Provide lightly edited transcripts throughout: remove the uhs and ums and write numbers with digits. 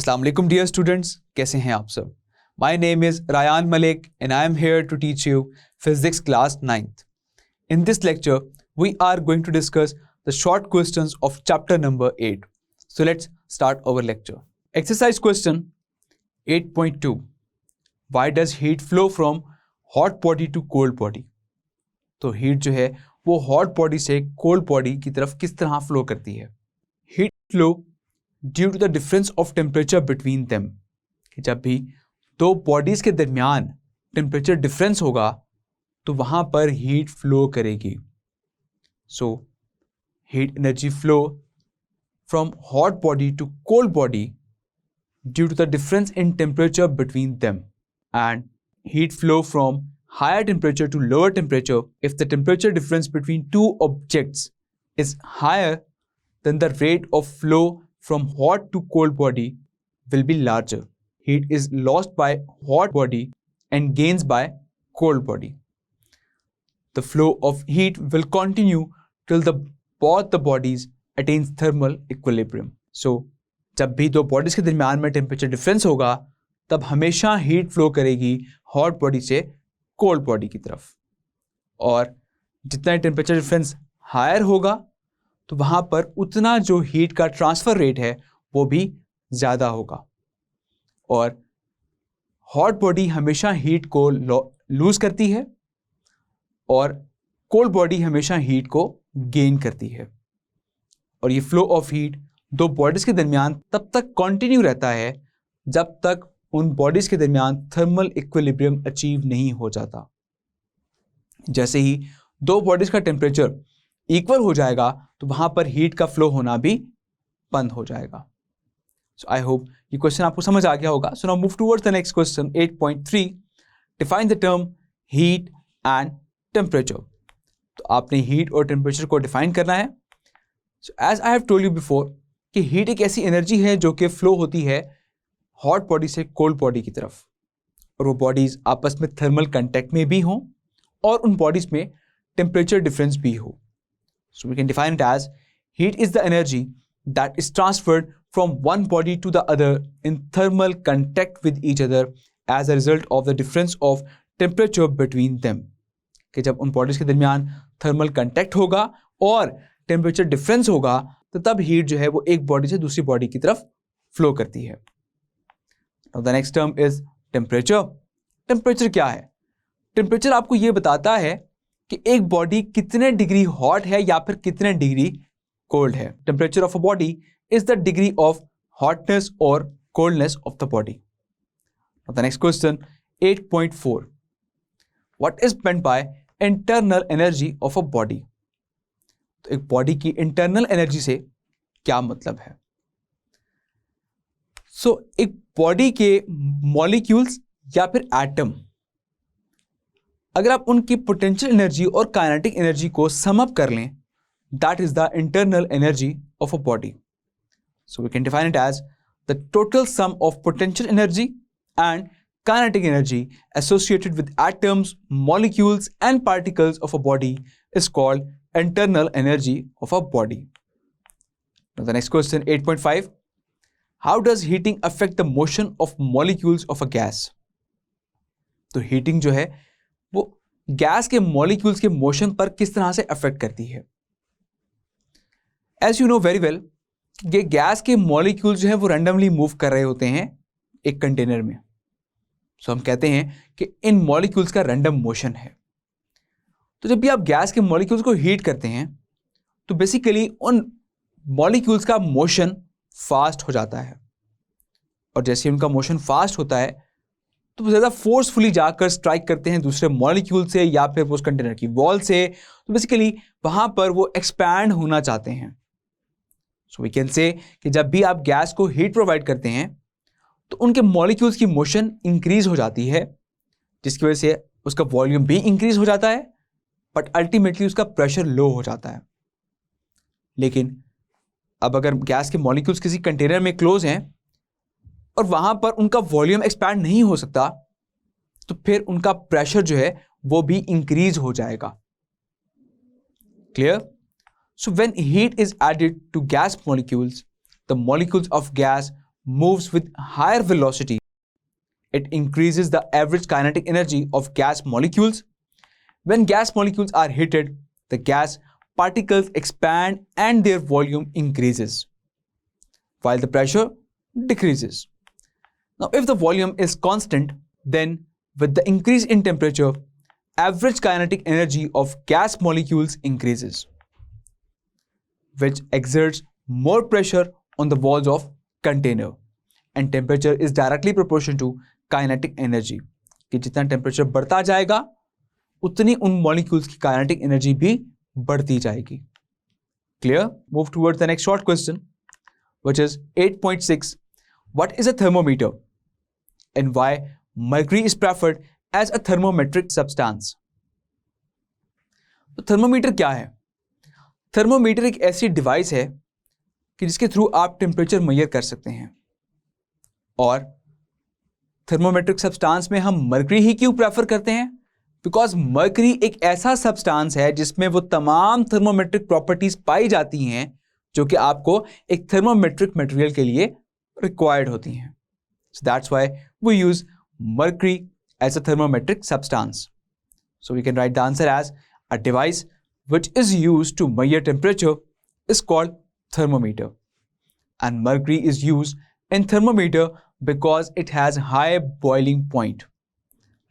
अस्सलाम वालेकुम dear students, कैसे हैं आप सब। My name is Rayan Malik and I am here to teach you physics class 9th. In this lecture, we are going to discuss the short questions of chapter number 8. So let's start our lecture. Exercise question 8.2. Why does heat flow from hot body to cold body? तो heat जो है वो hot body से cold body की तरफ किस तरह flow करती है। Heat flow due to the difference of temperature between them, कि जब भी दो बॉडीज के दरमियान टेम्परेचर डिफरेंस होगा तो वहां पर हीट फ्लो करेगी। So heat energy flow from hot body to cold body due to the difference in temperature between them, and heat flow from higher temperature to lower temperature if the temperature difference between two objects is higher than the rate of flow from hot to cold body will be larger. Heat is lost by hot body and gains by cold body. The flow of heat will continue till both the bodies attains thermal equilibrium. So, जब भी दो bodies के दरमियान में temperature difference होगा तब हमेशा heat flow करेगी हॉट बॉडी से कोल्ड बॉडी की तरफ, और जितना टेम्परेचर डिफरेंस हायर होगा तो वहाँ पर उतना जो हीट का ट्रांसफ़र रेट है वो भी ज़्यादा होगा, और हॉट बॉडी हमेशा हीट को लूज़ करती है और कोल्ड बॉडी हमेशा हीट को गेन करती है। और ये फ्लो ऑफ हीट दो बॉडीज़ के दरमियान तब तक कंटिन्यू रहता है जब तक उन बॉडीज़ के दरमियान थर्मल इक्विलिब्रियम अचीव नहीं हो जाता। जैसे ही दो बॉडीज़ का टेम्परेचर इक्वल हो जाएगा तो वहाँ पर हीट का फ्लो होना भी बंद हो जाएगा। सो आई होप ये क्वेश्चन आपको समझ आ गया होगा। So now move towards the next question 8.3. Define the term heat and temperature. तो आपने हीट और टेम्परेचर को डिफाइन करना है। So as I have told you before कि हीट एक ऐसी एनर्जी है जो कि फ्लो होती है हॉट बॉडी से कोल्ड बॉडी की तरफ, और वो बॉडीज आपस में थर्मल कांटेक्ट में भी हों और उन बॉडीज में टेम्परेचर डिफरेंस भी हो। So we can define it as heat is the energy that is transferred from one body to the other in thermal contact with each other as a result of the difference of temperature between them, कि जब उन bodies के दरमियान thermal contact होगा और temperature difference होगा तो तब हीट जो है वो एक बॉडी से दूसरी बॉडी की तरफ फ्लो करती है। Now the next term is temperature. Temperature क्या है? टेम्परेचर आपको ये बताता है कि एक बॉडी कितने डिग्री हॉट है या फिर कितने डिग्री कोल्ड है। Temperature of a body is the degree of hotness और coldness of the body. Now the next question 8.4. What is meant by internal energy of a body? तो एक body की internal energy से क्या मतलब है? एक बॉडी के मॉलिक्यूल्स या फिर एटम, अगर आप उनकी पोटेंशियल एनर्जी और काइनेटिक एनर्जी को सम अप कर लें, that is the internal energy of a body. So we can define it as the total sum of potential energy and kinetic energy associated with atoms, molecules and particles of a body is called internal energy of a body. The next question 8.5. How does heating affect the motion of molecules of a gas? तो heating जो है वो gas के molecules के motion पर किस तरह से अफेक्ट करती है। As you know very well, ये गैस के मॉलिक्यूल्स जो है वो रैंडमली मूव कर रहे होते हैं एक कंटेनर में। सो हम कहते हैं कि इन मॉलिक्यूल्स का रैंडम मोशन है। तो जब भी आप गैस के मॉलिक्यूल्स को हीट करते हैं तो बेसिकली उन मॉलिक्यूल्स का मोशन फास्ट हो जाता है, और जैसे उनका मोशन फास्ट होता है तो वो ज़्यादा फोर्सफुली जाकर स्ट्राइक करते हैं दूसरे मॉलिक्यूल से या फिर उस कंटेनर की वॉल से। तो बेसिकली वहाँ पर वो एक्सपैंड होना चाहते हैं। सो वी कैन से कि जब भी आप गैस को हीट प्रोवाइड करते हैं तो उनके मॉलिक्यूल्स की मोशन इंक्रीज हो जाती है, जिसकी वजह से उसका वॉल्यूम भी इंक्रीज हो जाता है, बट अल्टीमेटली उसका प्रेशर लो हो जाता है। लेकिन अब अगर गैस के मॉलिक्यूल्स किसी कंटेनर में क्लोज हैं और वहां पर उनका वॉल्यूम एक्सपैंड नहीं हो सकता, तो फिर उनका प्रेशर जो है वो भी इंक्रीज हो जाएगा। Clear? So when heat is added to gas molecules, the molecules of gas moves with higher velocity, it increases the average kinetic energy of gas molecules. When gas molecules are heated, the gas particles expand and their volume increases, while the pressure decreases. Now, if the volume is constant, then with the increase in temperature, average kinetic energy of gas molecules increases, which exerts more pressure on the walls of container, and temperature is directly proportional to kinetic energy. कि जितना temperature बढ़ता जाएगा उतनी उन molecules की kinetic energy भी बढ़ती जाएगी. Clear? Move towards the next short question, which is 8.6. What is a thermometer and why mercury is preferred as a thermometric substance? तो थर्मोमीटर क्या है? थर्मोमीटर एक ऐसी डिवाइस है कि जिसके थ्रू आप टेम्परेचर मेजर कर सकते हैं. और थर्मोमेट्रिक सब्सटेंस में हम मर्करी ही क्यों प्रेफर करते हैं? बिकॉज मर्करी एक ऐसा सब्सटेंस है जिसमें वो तमाम थर्मोमेट्रिक प्रॉपर्टीज पाई जाती हैं जो कि आपको एक थर्मोमेट्रिक मटेरियल के लिए रिक्वायर्ड होती हैं. So that's why we use mercury as a thermometric substance. So we can write the answer as a device which is used to measure temperature is called thermometer, and mercury is used in thermometer because it has high boiling point,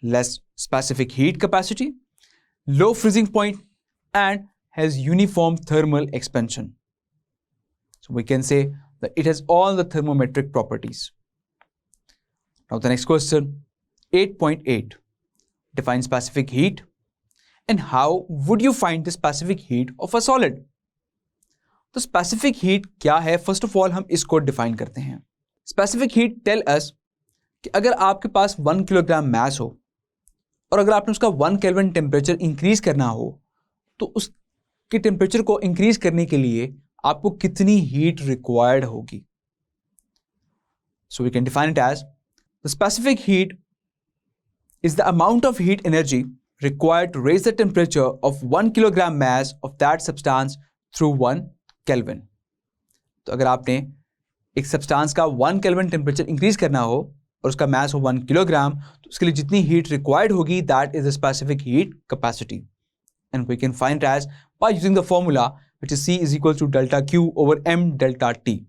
less specific heat capacity, low freezing point, and has uniform thermal expansion. So we can say that it has all the thermometric properties. Now the next question, 8.8. Define specific heat. And how would you find the specific heat of a solid? तो specific heat क्या है? First of all हम इसको define करते हैं. Specific heat tell us कि अगर आपके पास 1 किलोग्राम mass हो और अगर आपने उसका 1 केल्विन टेम्परेचर इंक्रीज करना हो तो उसके टेम्परेचर को इंक्रीज करने के लिए आपको कितनी हीट रिक्वायर्ड होगी. So we can define it as the specific heat is the amount of heat energy required to raise the temperature of 1 kilogram mass of that substance through 1 Kelvin. तो अगर आपने एक सब्सटेंस का 1 kelvin temperature increase करना हो और उसका मास हो 1 किलोग्राम तो उसके लिए जितनी हीट रिक्वायर्ड होगी that is the specific heat capacity. And we can find as by using the formula which is C is equal to delta Q over M delta T.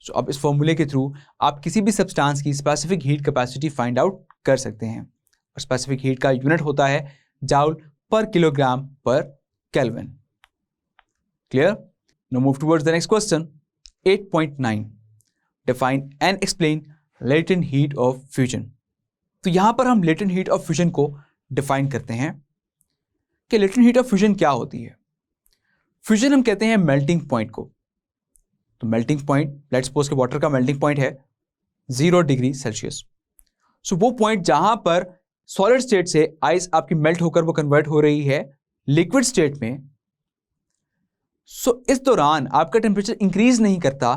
सो अब इस फॉर्मूले के थ्रू आप किसी भी सब्सटेंस की specific heat capacity find out कर सकते हैं. स्पेसिफिक हीट का यूनिट होता है जाउल पर किलोग्राम पर kelvin. Clear? Now move towards the next question 8.9. Define and explain latent heat of fusion. तो यहां पर हम लेटेंट हीट ऑफ फ्यूजन को डिफाइन करते हैं कि लेटेंट हीट ऑफ फ्यूजन क्या होती है. फ्यूजन हम कहते हैं मेल्टिंग पॉइंट को. तो मेल्टिंग पॉइंट, लेट्स सपोज कि वाटर का मेल्टिंग पॉइंट है 0 डिग्री सेल्सियस. सो वो पॉइंट जहां पर सॉलिड स्टेट से आइस आपकी मेल्ट होकर वो कन्वर्ट हो रही है लिक्विड स्टेट में. सो इस दौरान आपका टेम्परेचर इंक्रीज नहीं करता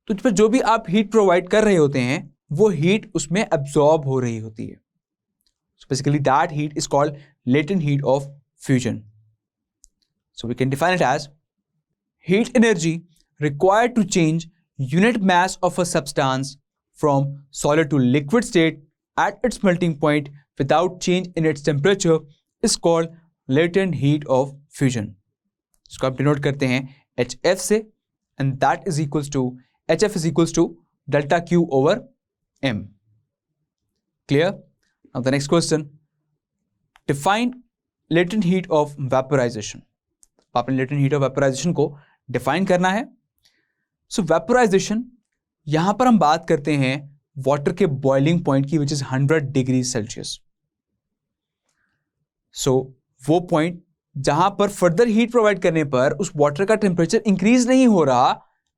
तो फिर जो भी आप हीट प्रोवाइड कर रहे होते हैं वो हीट उसमें एब्जॉर्ब हो रही होती है. So basically that heat is called latent heat of fusion. So we can define it as heat energy required to change unit mass of a substance from solid to liquid state at its melting point without change in its temperature is called latent heat of fusion. इसको आप denote करते हैं HF से and that is equals to HF is equals to delta Q over M. Clear? Now the next question. Define latent heat of vaporization. आपने latent heat of vaporization को define करना है. सो vaporisation यहां पर हम बात करते हैं वाटर के बॉइलिंग पॉइंट की विच इज 100 डिग्री सेल्सियस. सो वो पॉइंट जहां पर फर्दर हीट प्रोवाइड करने पर उस वाटर का टेम्परेचर इंक्रीज नहीं हो रहा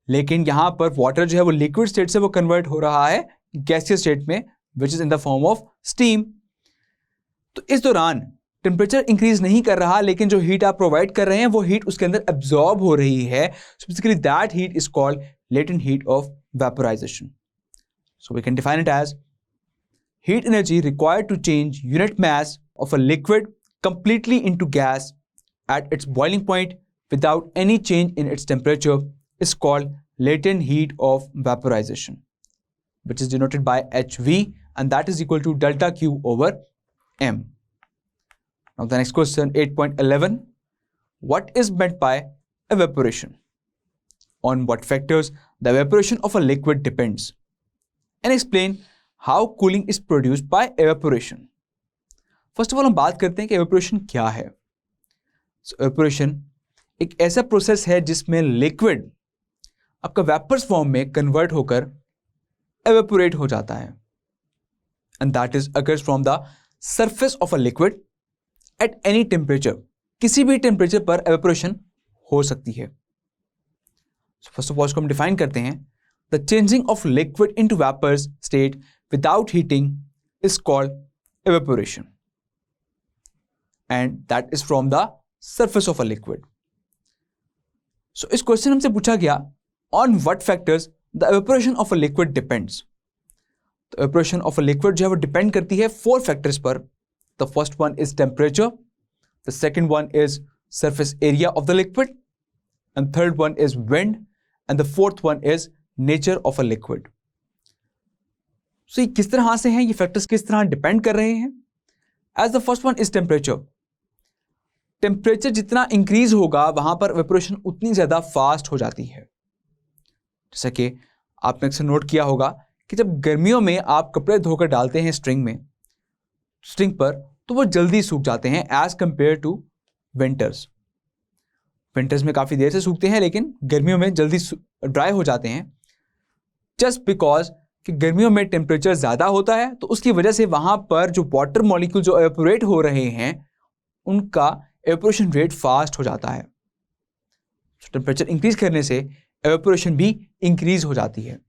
लेकिन यहां पर वाटर जो है वो लिक्विड स्टेट से वो कन्वर्ट हो रहा है गैसियस स्टेट में which is in the form of steam. तो इस दौरान टेम्परेचर इंक्रीज नहीं कर रहा लेकिन जो हीट आप प्रोवाइड कर रहे हैं वो हीट उसके अंदर एब्जॉर्ब हो रही है. So basically that heat is called latent heat of vaporisation. So we can define it as heat energy required to change unit mass of a liquid completely into gas at its boiling point without any change in its temperature is called latent heat of vaporisation. which is denoted by HV, and that is equal to delta Q over M. Now the next question, 8.11. What is meant by evaporation? On what factors the evaporation of a liquid depends? And explain how cooling is produced by evaporation. First of all, हम बात करते हैं कि evaporation क्या है. So evaporation एक ऐसा process है जिसमें लिक्विड आपका वेपर्स फॉर्म में कन्वर्ट होकर evaporate हो जाता है, and that is occurs from the surface of a liquid at any temperature. किसी भी टेम्परेचर पर evaporation हो सकती है. So first of all इसको हम डिफाइन करते हैं. The changing of liquid into vapors state without heating is called evaporation, and that is from the surface of a liquid. So इस क्वेश्चन हमसे पूछा गया on what factors the evaporation of a liquid depends. तो evaporation of a liquid जो है वो depend करती है 4 factors पर. The first one is temperature, the second one is surface area of the liquid, and third one is wind, and the fourth one is nature of a liquid. So ये किस तरह से हैं, ये factors किस तरह depend कर रहे हैं? As the first one is temperature. Temperature जितना इंक्रीज होगा वहां पर evaporation उतनी ज्यादा फास्ट हो जाती है. जैसा कि आपने अक्सर नोट किया होगा कि जब गर्मियों में आप कपड़े धोकर डालते हैं स्ट्रिंग पर, तो वो जल्दी सूख जाते हैं as compare to winters. Winters में काफ़ी देर से सूखते हैं, लेकिन गर्मियों में जल्दी ड्राई हो जाते हैं, जस्ट बिकॉज कि गर्मियों में टेम्परेचर ज़्यादा होता है, तो उसकी वजह से वहाँ पर जो वाटर मॉलिक्यूल जो एवेपोरेट हो रहे हैं उनका एवेपोरेशन रेट फास्ट हो जाता है. टेम्परेचर इंक्रीज करने से एवेपोरेशन भी इंक्रीज हो जाती है.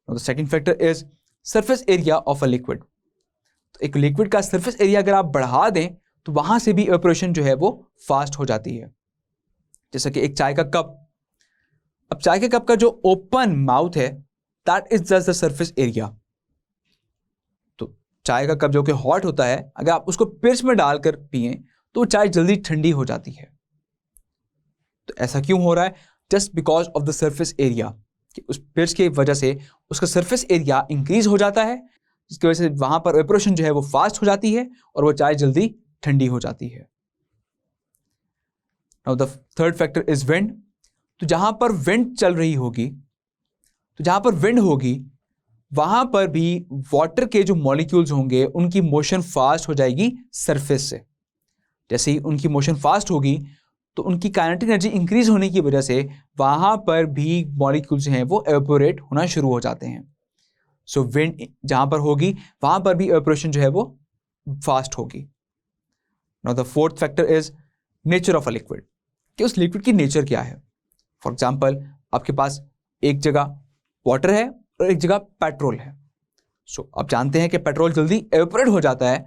The second factor is surface area of a liquid. तो एक लिक्विड का सरफेस एरिया अगर आप बढ़ा दें तो वहां से भी एवेपोरेशन जो है वो फास्ट हो जाती है. जैसा कि एक चाय का कप, अब चाय के कप का जो ओपन माउथ है that is just the surface area. तो चाय का कप जो कि हॉट होता है, अगर आप उसको पिर्च में डालकर पिए तो चाय जल्दी ठंडी हो जाती है. तो ऐसा क्यों हो रहा है? Just because of the surface area. उस पिर्च की वजह से उसका सरफेस एरिया इंक्रीज हो जाता है, जिसकी वजह से वहां पर एवेपोरेशन जो है वो फास्ट हो जाती है और वो चाय जल्दी ठंडी हो जाती है. Now the third factor is wind. तो जहां पर विंड चल रही होगी, तो जहां पर विंड होगी वहां पर भी वाटर के जो मॉलिक्यूल्स होंगे उनकी मोशन फास्ट हो जाएगी सरफेस से. जैसे ही उनकी मोशन फास्ट होगी तो उनकी काइनेटिक एनर्जी इंक्रीज होने की वजह से वहां पर भी मॉलिक्यूल्स हैं वो एवेपोरेट होना शुरू हो जाते हैं. सो विंड जहां पर होगी वहां पर भी एवेपोरेशन जो है वो फास्ट होगी. Now the fourth factor is nature of a liquid, कि उस लिक्विड की नेचर क्या है. फॉर एग्जाम्पल, आपके पास एक जगह वाटर है और एक जगह पेट्रोल है. सो आप जानते हैं कि पेट्रोल जल्दी एवेपोरेट हो जाता है.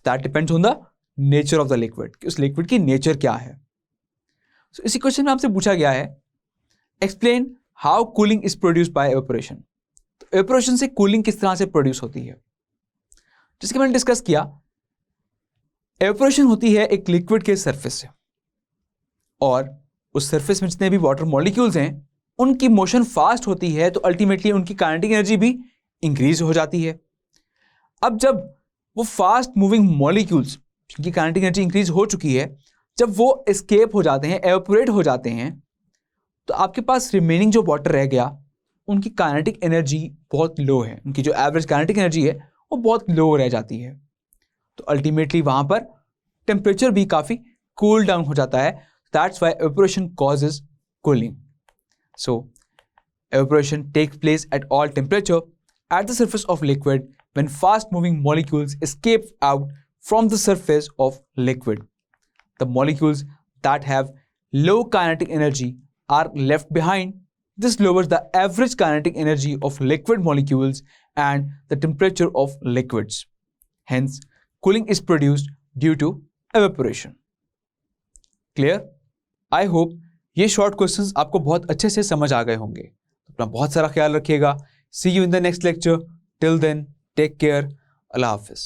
That depends on the nature of the liquid, कि उस लिक्विड की नेचर क्या है. So, इसी क्वेश्चन में आपसे पूछा गया है explain how cooling is produced by evaporation. तो एवेपोरेशन से कूलिंग किस तरह से प्रोड्यूस होती है, जिसके मैंने डिस्कस किया. एवेपोरेशन होती है एक लिक्विड के सरफेस से, और उस सरफेस में जितने भी वाटर मॉलिक्यूल्स हैं उनकी मोशन फास्ट होती है, तो अल्टीमेटली उनकी काइनेटिक एनर्जी भी इंक्रीज हो जाती है. अब जब वो फास्ट मूविंग मॉलिक्यूल्स जिनकी काइनेटिक एनर्जी इंक्रीज हो चुकी है, जब वो एस्केप हो जाते हैं, एवेपोरेट हो जाते हैं, तो आपके पास रिमेनिंग जो वाटर रह गया उनकी काइनेटिक एनर्जी बहुत लो है. उनकी जो एवरेज काइनेटिक एनर्जी है वो बहुत लो रह जाती है. तो अल्टीमेटली वहां पर टेम्परेचर भी काफ़ी कूल डाउन हो जाता है. That's why evaporation causes cooling. So evaporation takes place at all temperature at the surface of liquid when fast moving molecules escape out from the surface of liquid. The molecules that have low kinetic energy are left behind. This lowers the average kinetic energy of liquid molecules and the temperature of liquids. Hence, cooling is produced due to evaporation. Clear? I hope ये short questions आपको बहुत अच्छे से समझ आ गए होंगे. अपना बहुत सारा ख्याल रखिएगा. See you in the next lecture. Till then, take care. Allah Hafiz.